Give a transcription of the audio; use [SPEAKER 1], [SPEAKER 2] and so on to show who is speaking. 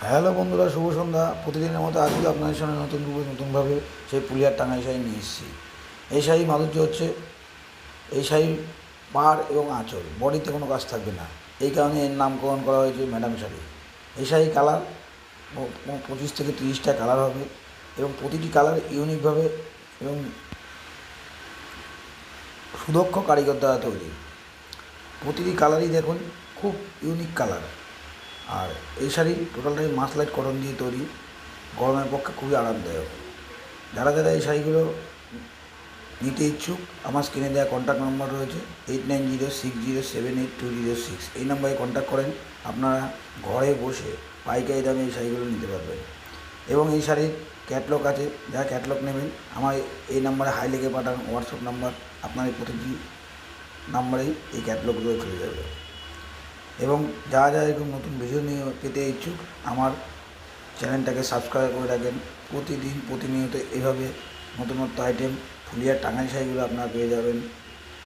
[SPEAKER 1] Hello বন্ধুরা, শুভ সন্ধ্যা। প্রতিদিনের মতো আজকে আপনাদের সামনে নতুন রূপে নতুনভাবে সেই পুলিয়ার টাঙ্গাই শাড়ি নিয়ে এসেছি। এই শাড়ির মাধুর্য হচ্ছে এই শাড়ির পাড় এবং আঁচল, বডিতে কোনো কাজ থাকবে না। এই কারণে এর নামকরণ করা হয়েছে ম্যাডাম শাড়ি। এই শাড়ির কালার 25 থেকে 30টা কালার হবে এবং প্রতিটি কালার ইউনিকভাবে এবং সুদক্ষ কারিগর দ্বারা তৈরি। প্রতিটি কালারই দেখুন খুব ইউনিক কালার। আর এই শাড়ি টোটালটাই মাসলাইট কটন দিয়ে তৈরি, গরমের পক্ষে খুবই আরামদায়ক। যারা যারা এই শাড়িগুলো নিতে ইচ্ছুক, আমার স্ক্রিনে দেওয়া কন্ট্যাক্ট নাম্বার রয়েছে 8906078206। এই নাম্বারে কন্ট্যাক্ট করেন, আপনারা ঘরে বসে পাইকারি দামে এই শাড়িগুলো নিতে পারবেন। এবং এই শাড়ির ক্যাটলগ আছে, যারা ক্যাটলগ নেবেন আমার এই নাম্বারে হাই লিখে পাঠান, হোয়াটসঅ্যাপ নাম্বার। আপনার এই প্রতিটি নাম্বারেই এই ক্যাটলগগুলো চলে যাবে। এবং যারা যারা এরকম নতুন ভিডিও নিয়ে পেতে ইচ্ছুক, আমার চ্যানেলটাকে সাবস্ক্রাইব করে রাখেন। প্রতিদিন প্রতিনিয়ত এভাবে নতুনত্ব আইটেম ফুলিয়ার টাঙ্গাইল শাড়িগুলো আপনারা পেয়ে যাবেন।